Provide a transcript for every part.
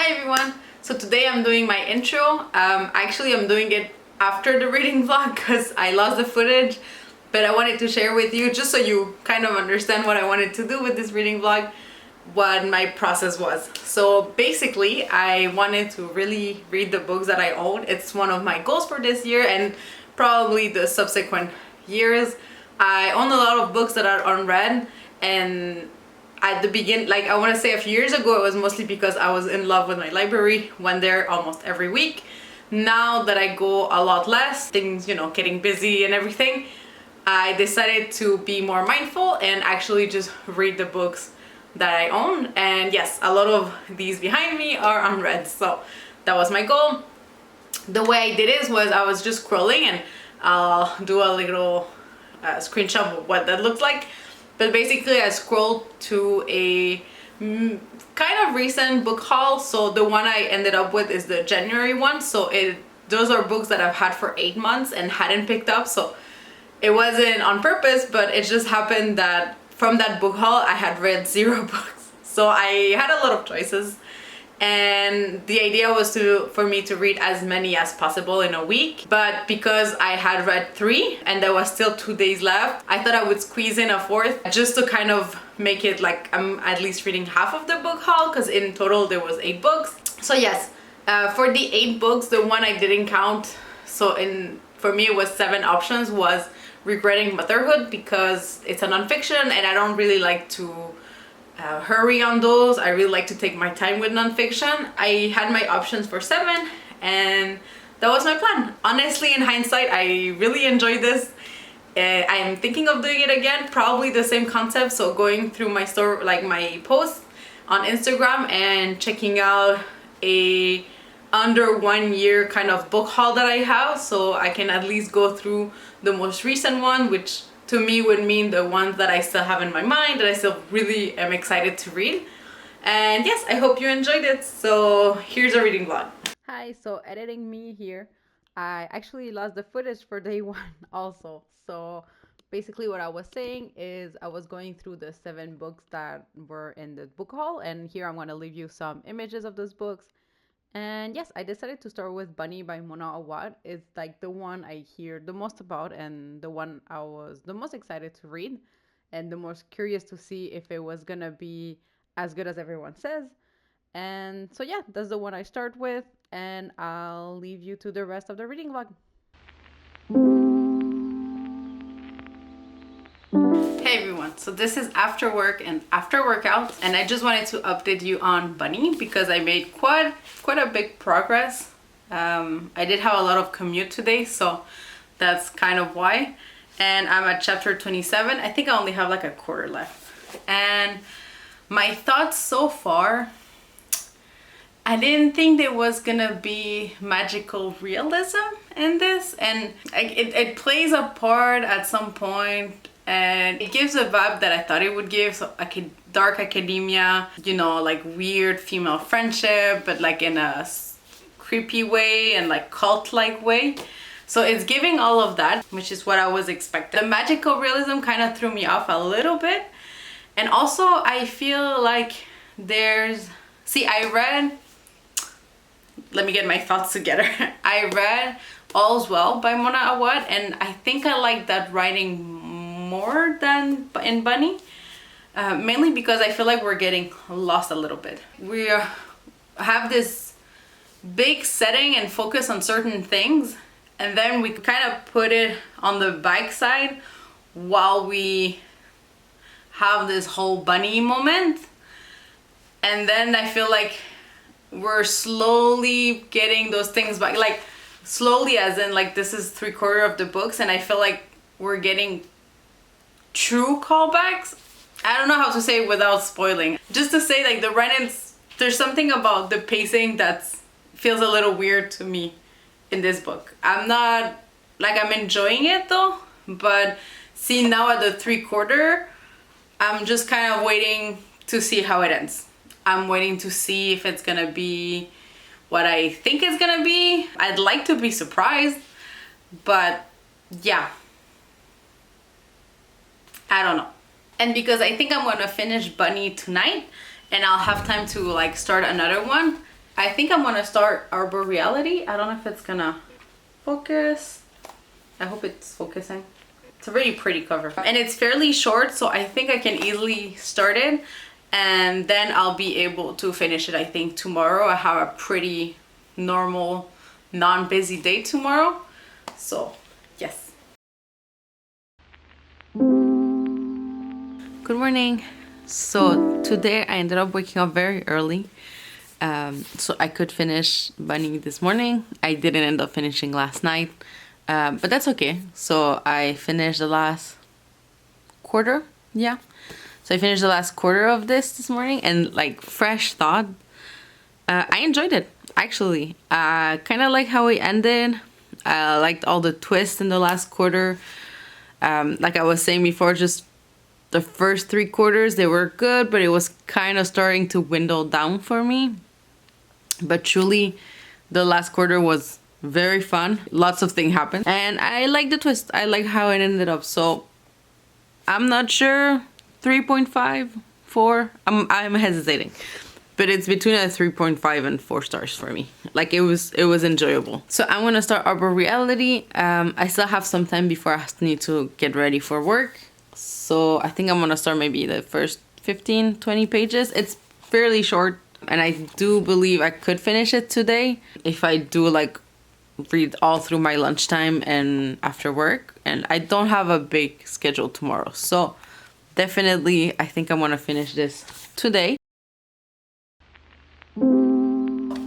Hi everyone! So today I'm doing my intro. Actually I'm doing it after the reading vlog because I lost the footage, but I wanted to share with you just so you kind of understand what I wanted to do with this reading vlog, what my process was. So basically I wanted to really read the books that I own. It's one of my goals for this year and probably the subsequent years. I own a lot of books that are unread, and at the beginning, like I want to say a few years ago, it was mostly because I was in love with my library, went there almost every week. Now that I go a lot less, things, getting busy and everything, I decided to be more mindful and actually just read the books that I own. And yes, a lot of these behind me are unread, so that was my goal. The way I did it was I was just scrolling, and I'll do a little screenshot of what that looks like. But basically I scrolled to a kind of recent book haul. So the one I ended up with is the January one. So those are books that I've had for 8 months and hadn't picked up. So it wasn't on purpose, but it just happened that from that book haul I had read 0 books. So I had a lot of choices. And the idea was for me to read as many as possible in a week, but because I had read 3 and there was still 2 days left, I thought I would squeeze in a 4th just to kind of make it like I'm at least reading half of the book haul, because in total there was 8 books. So yes, for the 8 books, the one I didn't count, so for me it was 7 options, was Regretting Motherhood, because it's a nonfiction and I don't really like to hurry on those. I really like to take my time with nonfiction. I had my options for 7 and that was my plan. Honestly, in hindsight, I really enjoyed this. I'm thinking of doing it again, probably the same concept. So going through my store, like my posts on Instagram, and checking out a under 1 year kind of book haul that I have, so I can at least go through the most recent one, which to me would mean the ones that I still have in my mind, that I still really am excited to read. And yes, I hope you enjoyed it. So here's a reading vlog. Hi, so editing me here. I actually lost the footage for day 1 also. So basically what I was saying is I was going through the 7 books that were in the book haul, and here I'm going to leave you some images of those books. And yes, I decided to start with Bunny by Mona Awad. It's like the one I hear the most about and the one I was the most excited to read and the most curious to see if it was gonna be as good as everyone says. And so yeah, that's the one I start with, and I'll leave you to the rest of the reading vlog. Hey everyone, so this is after work and after workouts, and I just wanted to update you on Bunny because I made quite a big progress. I did have a lot of commute today, so that's kind of why. And I'm at chapter 27. I think I only have like a quarter left. And my thoughts so far, I didn't think there was gonna be magical realism in this, and it plays a part at some point, and it gives a vibe that I thought it would give. So dark academia, like weird female friendship, but like in a creepy way and like cult-like way. So it's giving all of that, which is what I was expecting. The magical realism kind of threw me off a little bit. And also I feel like let me get my thoughts together. I read All's Well by Mona Awad, and I think I like that writing more than in Bunny. Mainly because I feel like we're getting lost a little bit. We have this big setting and focus on certain things, and then we kind of put it on the bike side while we have this whole Bunny moment. And then I feel like we're slowly getting those things back, like slowly as in like this is 3/4 of the books, and I feel like we're getting true callbacks. I don't know how to say it without spoiling. Just to say, like, there's something about the pacing that feels a little weird to me in this book. I'm enjoying it though, but see, now at the 3/4, I'm just kind of waiting to see how it ends. I'm waiting to see if it's gonna be what I think it's gonna be. I'd like to be surprised, but yeah, I don't know. And because I think I'm gonna finish Bunny tonight and I'll have time to like start another one, I think I'm gonna start Arboreality. I don't know if it's gonna focus. I hope it's focusing. It's a really pretty cover. And it's fairly short, so I think I can easily start it. And then I'll be able to finish it, I think, tomorrow. I have a pretty normal, non-busy day tomorrow. So, yes. Good morning. So today I ended up waking up very early. So I could finish bunny this morning. I didn't end up finishing last night. But that's okay. So I finished the last quarter. Yeah. So I finished the last quarter of this morning, and like fresh thought. I enjoyed it, actually. Kind of like how we ended. I liked all the twists in the last quarter. Like I was saying before, just the first 3 quarters, they were good, but it was kind of starting to dwindle down for me. But truly, the last quarter was very fun. Lots of things happened. And I like the twist. I like how it ended up. So, I'm not sure. 3.5, 4. I'm hesitating. But it's between a 3.5 and 4 stars for me. Like, it was enjoyable. So, I'm going to start Arboreality. I still have some time before I need to get ready for work. So, I think I'm going to start maybe the first 15, 20 pages. It's fairly short. And I do believe I could finish it today if I do like read all through my lunchtime and after work. And I don't have a big schedule tomorrow. So definitely I think I'm gonna finish this today.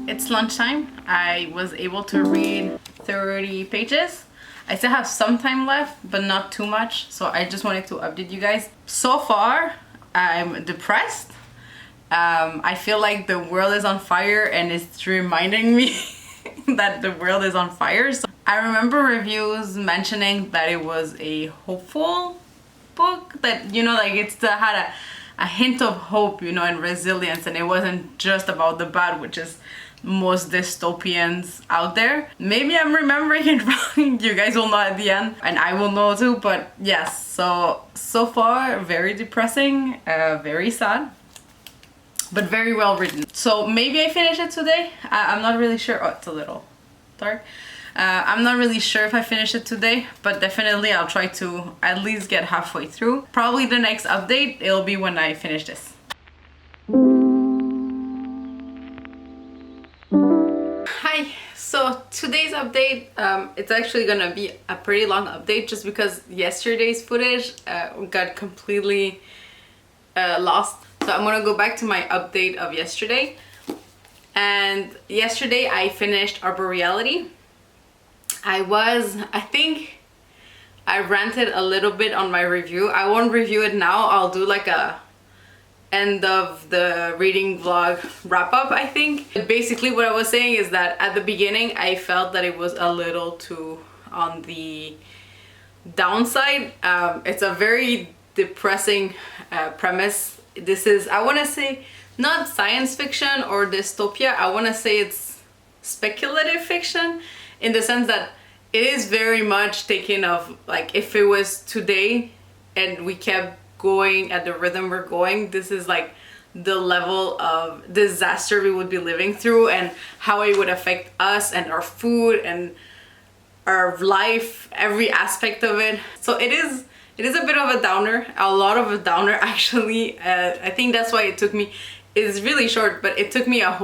It's lunchtime. I was able to read 30 pages. I still have some time left, but not too much. So I just wanted to update you guys. So far, I'm depressed. I feel like the world is on fire, and it's reminding me that the world is on fire. So I remember reviews mentioning that it was a hopeful book, that, you know, like it still had a hint of hope, you know, and resilience, and it wasn't just about the bad, which is most dystopians out there. Maybe I'm remembering it wrong. You guys will know at the end, and I will know too. But yes, so far very depressing, very sad, but very well written. So maybe I finish it today. I'm not really sure. Oh, it's a little dark. I'm not really sure if I finish it today, but definitely I'll try to at least get halfway through. Probably the next update, it'll be when I finish this. Hi, so today's update, it's actually gonna be a pretty long update just because yesterday's footage got completely lost. So I'm gonna go back to my update of yesterday. And yesterday I finished Arboreality. I think I ranted a little bit on my review. I won't review it now. I'll do like a end of the reading vlog wrap up, I think. But basically what I was saying is that at the beginning I felt that it was a little too on the downside. It's a very depressing premise. This is, I want to say, not science fiction or dystopia. I want to say it's speculative fiction, in the sense that it is very much taken of, like, if it was today and we kept going at the rhythm we're going, this is like the level of disaster we would be living through, and how it would affect us and our food and our life, every aspect of it. So it is a bit of a downer, a lot of a downer actually. I think that's why it took me, it's really short, but it took me a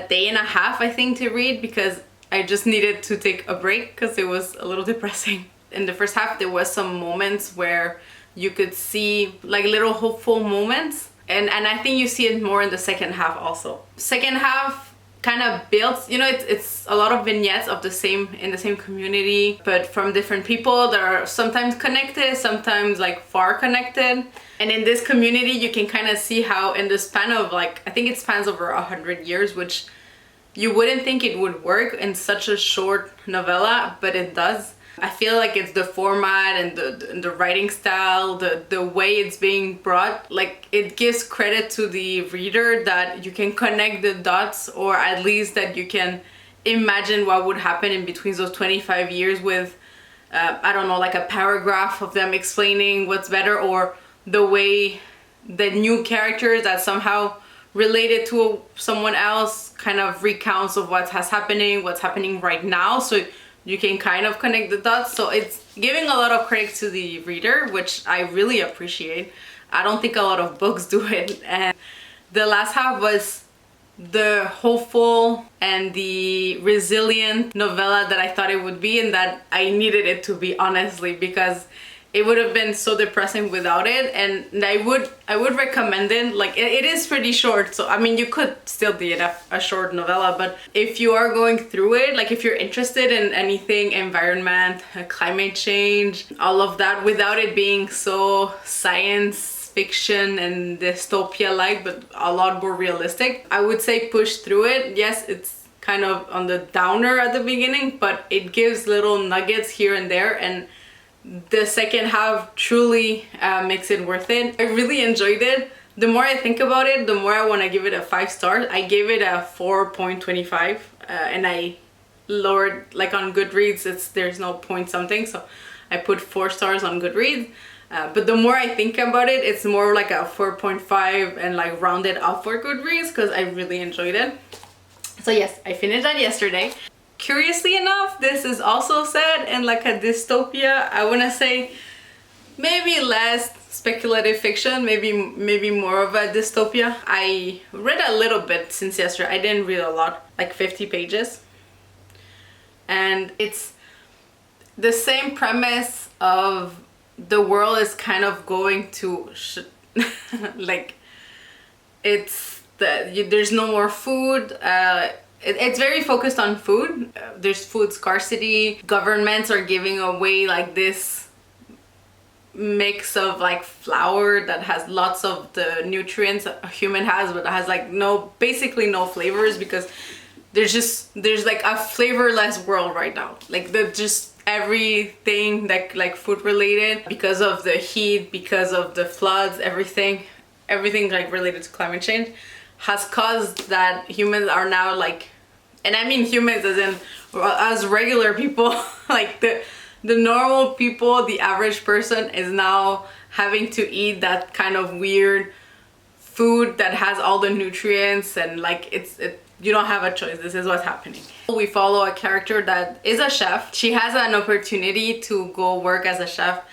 day and a half, I think, to read, because I just needed to take a break because it was a little depressing. In the first half there was some moments where you could see like little hopeful moments, and I think you see it more in the second half also. Second half kind of builds, you know, it's a lot of vignettes of in the same community, but from different people that are sometimes connected, sometimes like far connected. And in this community you can kind of see how in the span of, like, I think it spans over 100 years, which you wouldn't think it would work in such a short novella, but it does. I feel like it's the format and the writing style, the way it's being brought, like, it gives credit to the reader that you can connect the dots, or at least that you can imagine what would happen in between those 25 years with, I don't know, like a paragraph of them explaining what's better, or the way the new characters that somehow related to someone else, kind of recounts of what's happening right now, so you can kind of connect the dots. So it's giving a lot of credit to the reader, which I really appreciate. I don't think a lot of books do it. And the last half was the hopeful and the resilient novella that I thought it would be, and that I needed it to be, honestly, because it would have been so depressing without it. And I would recommend it. Like, it is pretty short, so I mean, you could still do it a short novella, but if you are going through it, like if you're interested in anything environment, climate change, all of that, without it being so science fiction and dystopia like, but a lot more realistic, I would say push through it. Yes, it's kind of on the downer at the beginning, but it gives little nuggets here and there, and the second half truly makes it worth it. I really enjoyed it. The more I think about it, the more I want to give it a 5 stars. I gave it a 4.25 and I lowered, like on Goodreads, there's no point something, so I put 4 stars on Goodreads. But the more I think about it, it's more like a 4.5 and like rounded up for Goodreads, because I really enjoyed it. So yes, I finished that yesterday. Curiously enough, this is also set in like a dystopia. I want to say maybe less speculative fiction, maybe more of a dystopia. I read a little bit since yesterday. I didn't read a lot, like 50 pages. And it's the same premise of the world is kind of going to like, there's no more food. It's very focused on food. There's food scarcity. Governments are giving away like this mix of like flour that has lots of the nutrients a human has, but has like basically no flavors, because there's like a flavorless world right now. Like just everything that like food related, because of the heat, because of the floods, everything like related to climate change has caused that humans are now like, and I mean humans as in as regular people, like the normal people, the average person is now having to eat that kind of weird food that has all the nutrients, and like you don't have a choice. This is what's happening. We follow a character that is a chef. She has an opportunity to go work as a chef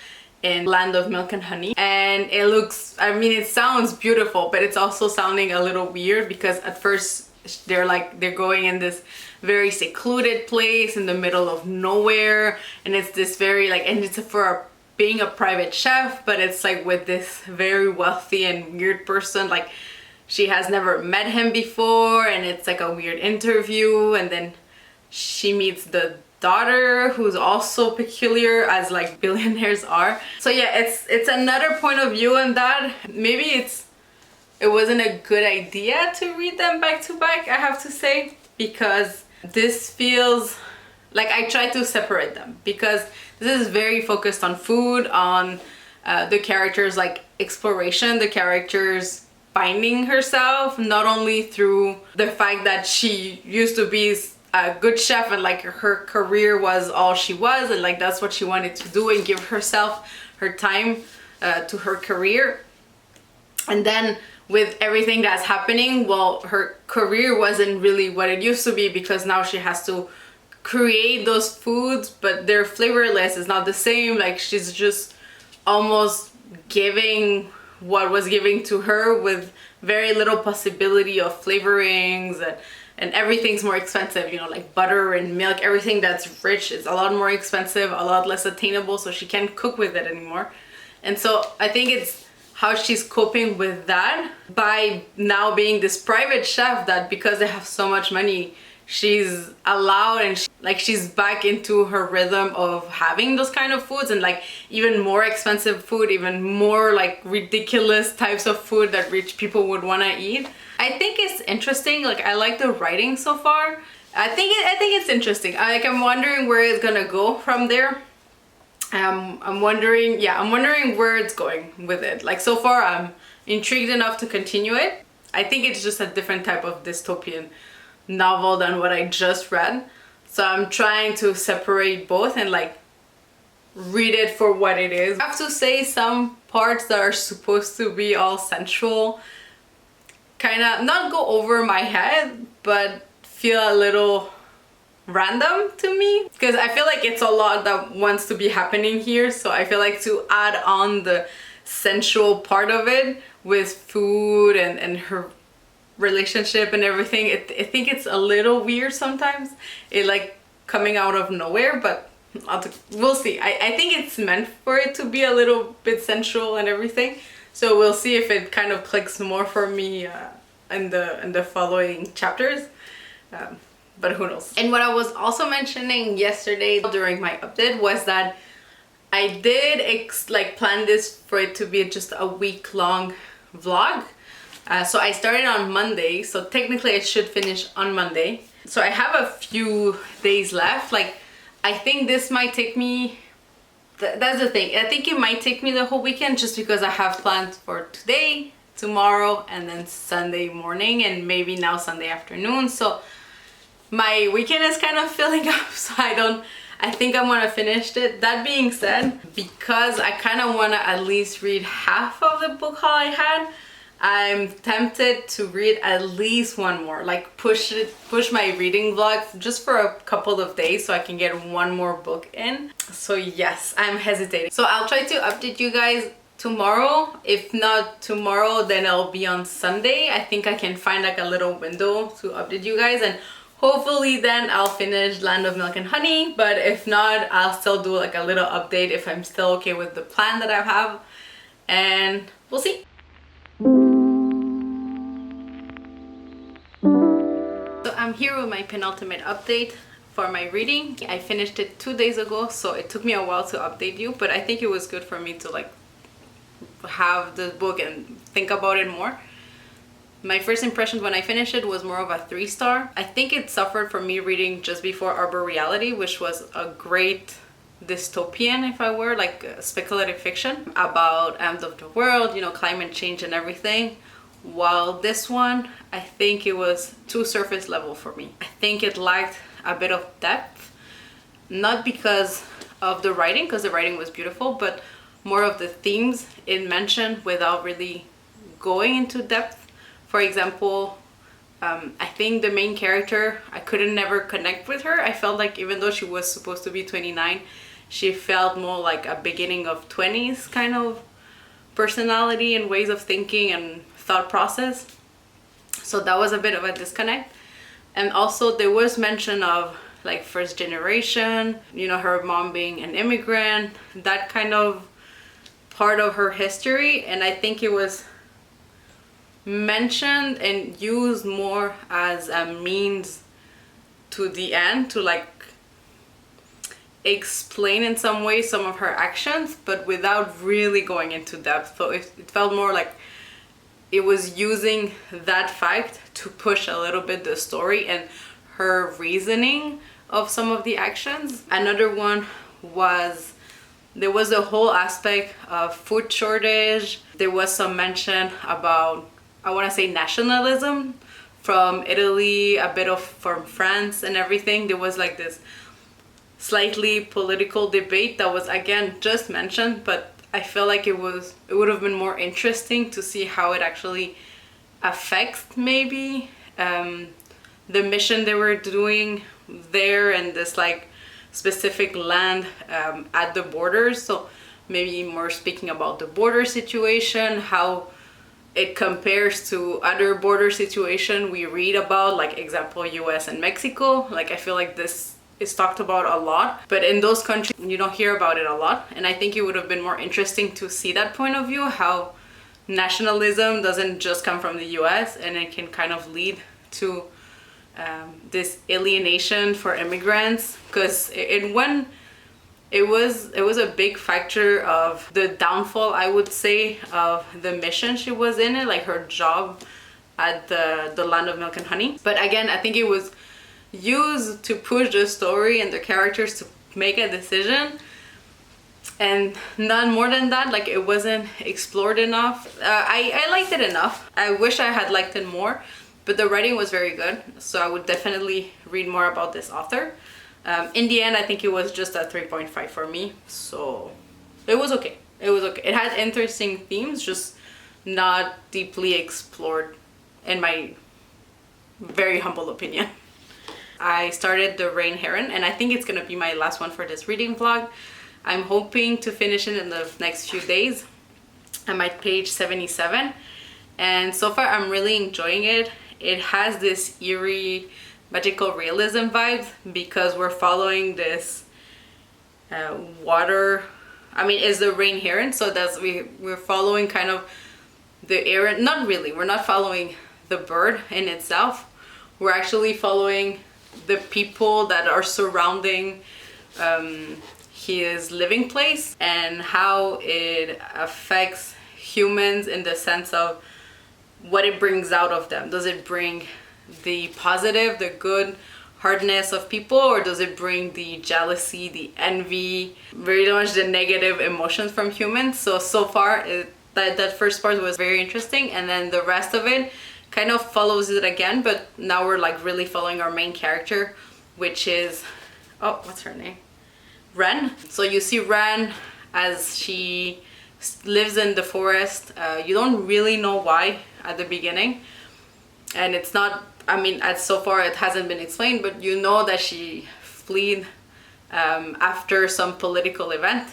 in Land of Milk and Honey, and it looks, I mean, it sounds beautiful, but it's also sounding a little weird, because at first they're going in this very secluded place in the middle of nowhere, and it's this very like, and it's for being a private chef, but it's like with this very wealthy and weird person. Like, she has never met him before, and it's like a weird interview, and then she meets the daughter, who's also peculiar, as like billionaires are. So yeah, it's another point of view on that. Maybe it wasn't a good idea to read them back to back, I have to say, because this feels like I try to separate them, because this is very focused on food, on the characters like exploration, the characters finding herself, not only through the fact that she used to be a good chef and like her career was all she was, and like that's what she wanted to do and give herself her time to her career. And then with everything that's happening, well, her career wasn't really what it used to be, because now she has to create those foods, but they're flavorless. It's not the same. Like, she's just almost giving what was given to her with very little possibility of flavorings, and everything's more expensive, you know, like butter and milk, everything that's rich is a lot more expensive, a lot less attainable, so she can't cook with it anymore. And so I think it's how she's coping with that by now being this private chef, that because they have so much money, she's allowed, and she's back into her rhythm of having those kind of foods, and like even more expensive food, even more like ridiculous types of food that rich people would want to eat. I think it's interesting. Like, I like the writing so far. I think it's interesting. I'm wondering where it's gonna go from there. I'm wondering where it's going with it. Like, so far I'm intrigued enough to continue it. I think it's just a different type of dystopian novel than what I just read, so I'm trying to separate both and like read it for what it is. I have to say, some parts that are supposed to be all sensual, kind of not go over my head, but feel a little random to me, because I feel like it's a lot that wants to be happening here. So I feel like to add on the sensual part of it with food and her relationship and everything, I think it's a little weird sometimes, it like coming out of nowhere, but we'll see. I think it's meant for it to be a little bit sensual and everything, so we'll see if it kind of clicks more for me in the following chapters, but who knows. And what I was also mentioning yesterday during my update was that I did like plan this for it to be just a week-long vlog. So I started on Monday, so technically I should finish on Monday. So I have a few days left. Like, I think this might take me, that's the thing, I think it might take me the whole weekend, just because I have plans for today, tomorrow, and then Sunday morning, and maybe now Sunday afternoon. So my weekend is kind of filling up, so I think I'm gonna finish it. That being said, because I kind of want to at least read half of the book haul I had, I'm tempted to read at least one more, like push my reading vlog just for a couple of days so I can get one more book in. So yes, I'm hesitating. So I'll try to update you guys tomorrow. If not tomorrow, then it'll be on Sunday. I think I can find like a little window to update you guys, and hopefully then I'll finish Land of Milk and Honey. But if not, I'll still do like a little update if I'm still okay with the plan that I have, and we'll see. So I'm here with my penultimate update for my reading. I finished it 2 days ago, so it took me a while to update you, but I think it was good for me to like have the book and think about it more. My first impression when I finished it was more of a 3-star. I think it suffered from me reading just before Arbor Reality, which was a great dystopian, if I were, like speculative fiction about end of the world, you know, climate change and everything. While this one, I think it was too surface level for me. I think it lacked a bit of depth, not because of the writing, because the writing was beautiful, but more of the themes it mentioned without really going into depth. For example, I think the main character, I couldn't never connect with her. I felt like even though she was supposed to be 29, she felt more like a beginning of 20s kind of personality and ways of thinking and thought process. So that was a bit of a disconnect. And also there was mention of like first generation, you know, her mom being an immigrant, that kind of part of her history. And I think it was mentioned and used more as a means to the end to like explain in some way some of her actions, but without really going into depth. So it felt more like it was using that fact to push a little bit the story and her reasoning of some of the actions. Another one was there was a whole aspect of food shortage. There was some mention about, I want to say, nationalism from Italy, a bit of from France and everything. There was like this slightly political debate that was again just mentioned, but I feel like it would have been more interesting to see how it actually affects maybe the mission they were doing there and this like specific land at the borders. So maybe more speaking about the border situation, how it compares to other border situation we read about, like example US and Mexico. Like I feel like this is talked about a lot, but in those countries you don't hear about it a lot, and I think it would have been more interesting to see that point of view, how nationalism doesn't just come from the US and it can kind of lead to this alienation for immigrants, because it was a big factor of the downfall, I would say, of the mission she was in, it like her job at the Land of Milk and Honey. But again, I think it was used to push the story and the characters to make a decision, and not more than that. Like it wasn't explored enough. I liked it enough. I wish I had liked it more, but the writing was very good, so I would definitely read more about this author. In the end, I think it was just a 3.5 for me, so it was okay. It was okay. It had interesting themes, just not deeply explored in my very humble opinion. I started The Rain Heron, and I think it's gonna be my last one for this reading vlog. I'm hoping to finish it in the next few days. I'm at page 77, and so far I'm really enjoying it. It has this eerie magical realism vibe because we're following this water, I mean it's the rain heron, so that's we're following kind of the area. Not really, we're not following the bird in itself, we're actually following the people that are surrounding his living place and how it affects humans in the sense of what it brings out of them. Does it bring the positive, the good hardness of people, or does it bring the jealousy, the envy, very much the negative emotions from humans? So far that first part was very interesting, and then the rest of it kind of follows it again, but now we're like really following our main character, which is, oh, what's her name? Ren. So you see Ren as she lives in the forest. You don't really know why at the beginning, and it's not, I mean, so far it hasn't been explained, but you know that she fled after some political event.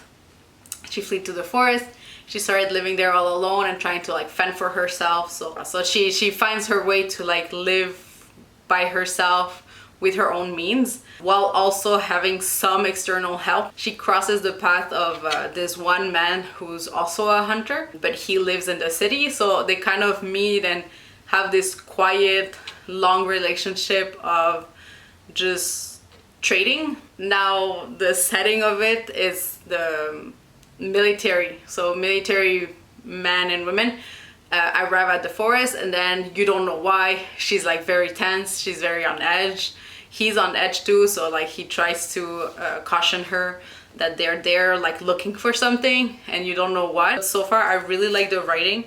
She fled to the forest. She started living there all alone and trying to like fend for herself. So she finds her way to like live by herself with her own means, while also having some external help. She crosses the path of this one man who's also a hunter, but he lives in the city, so they kind of meet and have this quiet, long relationship of just trading. Now the setting of it is the military, so military men and women arrive at the forest, and then you don't know why. She's like very tense, she's very on edge. He's on edge too, so like he tries to caution her that they're there like looking for something and you don't know what. So far I really like the writing.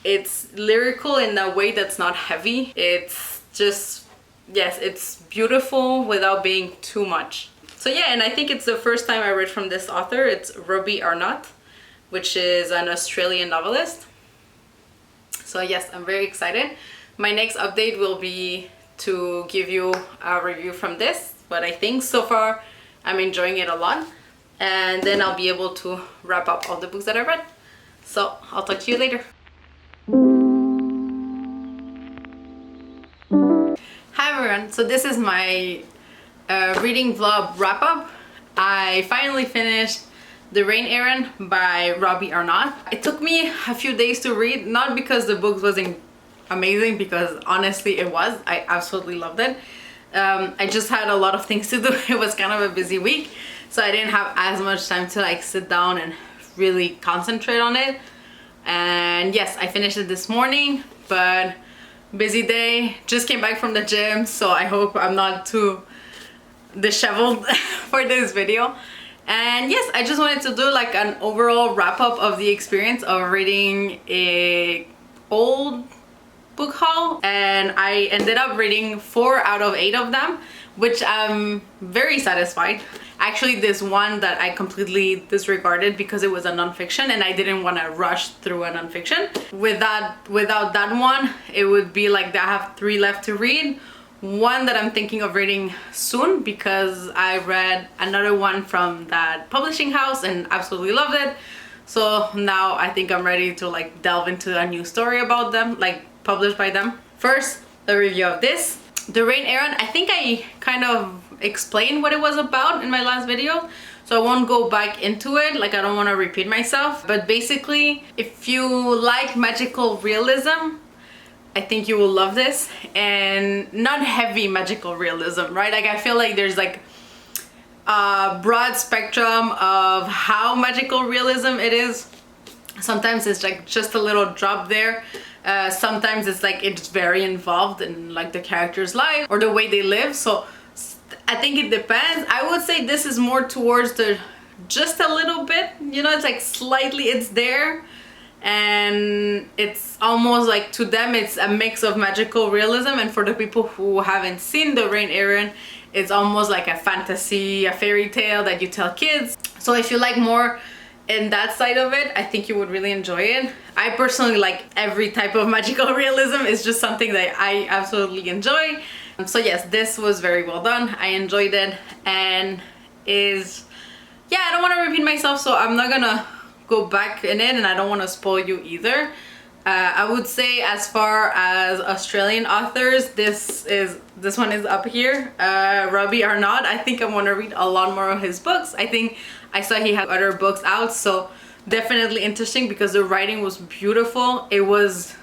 It's lyrical in a way that's not heavy. It's just, yes, it's beautiful without being too much. So yeah, and I think it's the first time I read from this author. It's Robbie Arnott, which is an Australian novelist. So yes, I'm very excited. My next update will be to give you a review from this, but I think so far I'm enjoying it a lot, and then I'll be able to wrap up all the books that I read. So I'll talk to you later. Hi everyone, so this is my reading vlog wrap up. I finally finished The Rain Heron by Robbie Arnott. It took me a few days to read, not because the book wasn't amazing, because honestly it was. I absolutely loved it. I just had a lot of things to do. It was kind of a busy week, so I didn't have as much time to like sit down and really concentrate on it. And yes, I finished it this morning, but busy day. Just came back from the gym, so I hope I'm not too disheveled for this video. And yes, I just wanted to do like an overall wrap up of the experience of reading a old book haul, and I ended up reading 4 out of 8 of them, which I'm very satisfied. Actually, this one that I completely disregarded because it was a nonfiction and I didn't want to rush through a nonfiction. Without that one, it would be like I have 3 left to read. One that I'm thinking of reading soon because I read another one from that publishing house and absolutely loved it. So now I think I'm ready to like delve into a new story about them, like published by them. First, a review of this. The Rain Heron, I think I kind of explained what it was about in my last video, so I won't go back into it, like I don't want to repeat myself. But basically, if you like magical realism, I think you will love this. And not heavy magical realism, right? Like I feel like there's like a broad spectrum of how magical realism it is. Sometimes it's like just a little drop there. Sometimes it's like it's very involved in like the character's life or the way they live. So I think it depends. I would say this is more towards the just a little bit, you know, it's like slightly, it's there, and it's almost like to them it's a mix of magical realism, and for the people who haven't seen The Rain Heron, it's almost like a fantasy, a fairy tale that you tell kids. So if you like more in that side of it, I think you would really enjoy it. I personally like every type of magical realism. It's just something that I absolutely enjoy. So yes, this was very well done. I enjoyed it, and yeah, I don't want to repeat myself, so I'm not gonna go back in it, and I don't want to spoil you either. I would say, as far as Australian authors, this one is up here. Robbie Arnaud, I think I'm gonna read a lot more of his books. I think I saw he had other books out, so definitely interesting because the writing was beautiful. It wasn't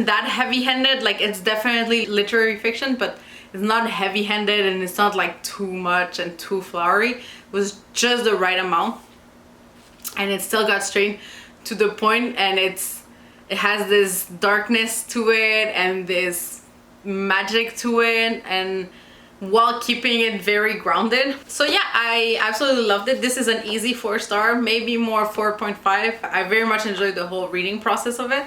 that heavy-handed. Like, it's definitely literary fiction, but it's not heavy-handed, and it's not like too much and too flowery. It was just the right amount, and it still got straight to the point, and it has this darkness to it and this magic to it, and while keeping it very grounded. So yeah, I absolutely loved it. This is an easy 4-star, maybe more 4.5. I very much enjoyed the whole reading process of it.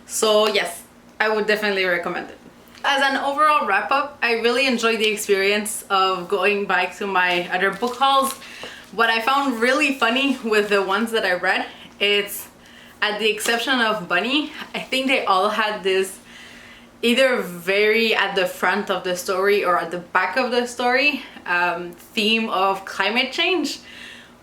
So yes, I would definitely recommend it. As an overall wrap-up, I really enjoyed the experience of going back to my other book hauls. What I found really funny with the ones that I read, it's, at the exception of Bunny, I think they all had this either very at the front of the story or at the back of the story theme of climate change,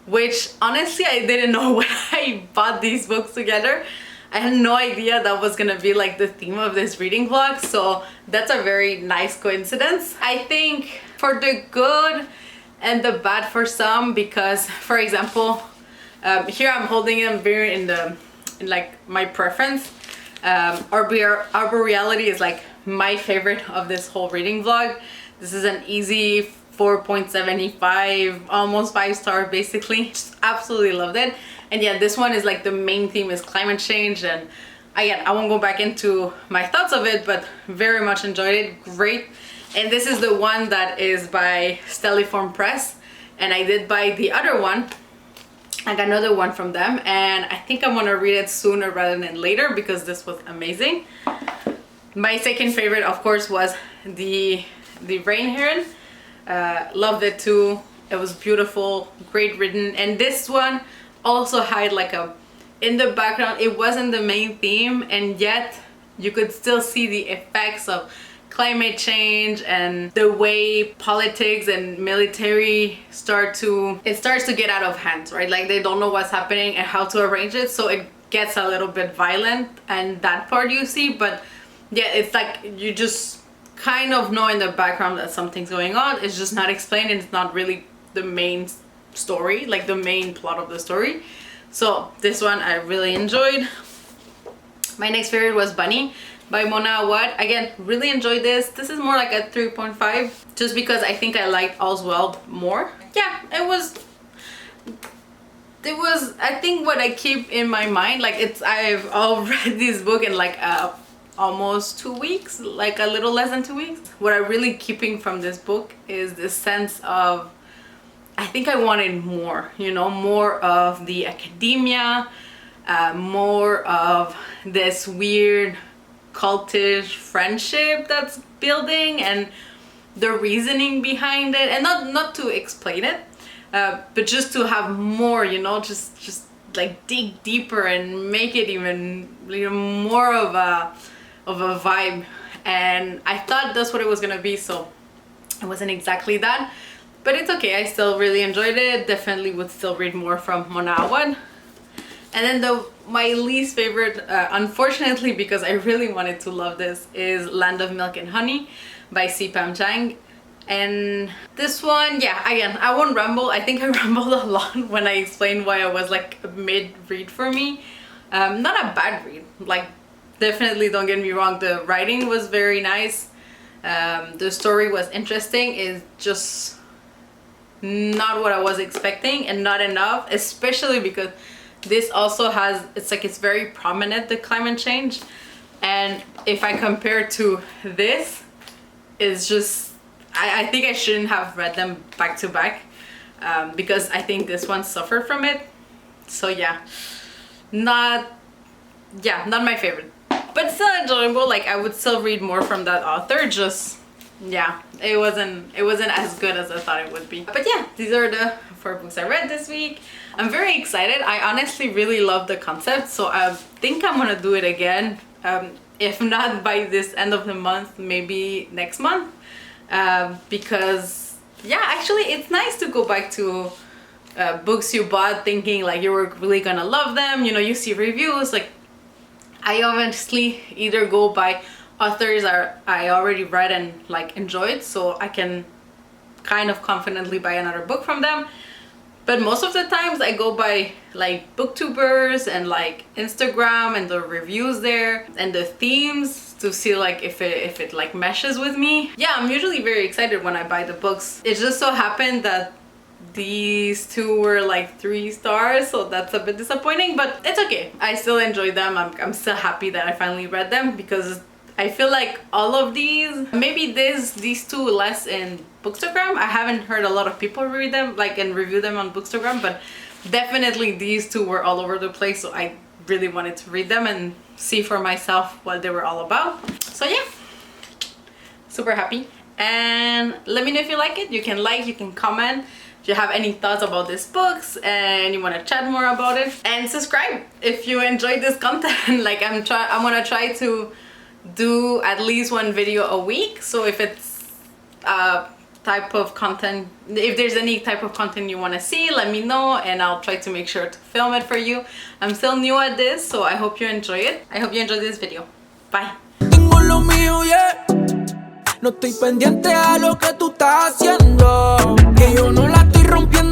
which honestly I didn't know when I bought these books together. I had no idea that was gonna be like the theme of this reading vlog, so that's a very nice coincidence. I think for the good and the bad for some, because for example, here I'm holding them very in like my preference. Arbor Reality is like my favorite of this whole reading vlog. This is an easy 4.75, almost 5-star basically. Just absolutely loved it. And yeah, this one is like the main theme is climate change, and again, I won't go back into my thoughts of it, but very much enjoyed it. Great. And this is the one that is by Stelliform Press, and I did buy the other one. I got another one from them, and I think I'm gonna read it sooner rather than later because this was amazing. My second favorite, of course, was the Rain Heron. Loved it too. It was beautiful, great written, and this one also had like in the background, it wasn't the main theme, and yet you could still see the effects of climate change and the way politics and military starts to get out of hand, right? Like, they don't know what's happening and how to arrange it, so it gets a little bit violent, and that part you see. But yeah, it's like you just kind of know in the background that something's going on. It's just not explained, and it's not really the main story, like the main plot of the story. So this one I really enjoyed. My next favorite was Bunny by Mona Awad. Again, really enjoyed this. This is more like a 3.5, just because I think I liked All's Well more. Yeah, it was I think what I keep in my mind, like, I've all read this book in like almost 2 weeks, like a little less than 2 weeks. What I'm really keeping from this book is this sense of, I think I wanted more, you know, more of the academia, more of this weird cultish friendship that's building, and the reasoning behind it, and not to explain it, but just to have more, you know, just like dig deeper and make it even, you know, more of a vibe. And I thought that's what it was gonna be, so it wasn't exactly that, but it's okay. I still really enjoyed it. Definitely would still read more from Mona Awad. And then my least favorite, unfortunately, because I really wanted to love this, is Land of Milk and Honey by C. Pam Chang. And this one, yeah, again, I won't ramble. I think I rambled a lot when I explained why I was like a mid-read for me. Not a bad read, like, definitely don't get me wrong, the writing was very nice. The story was interesting. It's just not what I was expecting, and not enough, especially because this also has, it's very prominent, the climate change. And if I compare to this, it's just, I think I shouldn't have read them back to back, because I think this one suffered from it. So yeah, not my favorite, but still enjoyable. Like, I would still read more from that author, just yeah, it wasn't as good as I thought it would be. But yeah, these are the 4 books I read this week. I'm very excited. I honestly really love the concept, so I think I'm gonna do it again. If not by this end of the month, maybe next month. Because yeah, actually it's nice to go back to books you bought thinking like you were really gonna love them. You know, you see reviews. Like, I obviously either go by authors I already read and like enjoyed, so I can kind of confidently buy another book from them. But most of the times I go by like booktubers and like Instagram and the reviews there and the themes to see like if it like meshes with me. Yeah, I'm usually very excited when I buy the books. It just so happened that these 2 were like 3 stars, so that's a bit disappointing, but it's okay. I still enjoyed them. I'm still happy that I finally read them, because I feel like all of these, maybe these 2 less in Bookstagram. I haven't heard a lot of people read them like and review them on Bookstagram, but definitely these 2 were all over the place, so I really wanted to read them and see for myself what they were all about. So yeah, super happy. And let me know if you like it. You can like, you can comment if you have any thoughts about these books and you want to chat more about it, and subscribe if you enjoyed this content. Like, I'm gonna try to do at least 1 video a week, so if it's type of content, if there's any type of content you want to see, let me know and I'll try to make sure to film it for you. I'm still new at this, so I hope you enjoy it. I hope you enjoyed this video. Bye. Tengo lo mío, yeah. No estoy pendiente a lo que tú estás haciendo, que yo no la estoy rompiendo.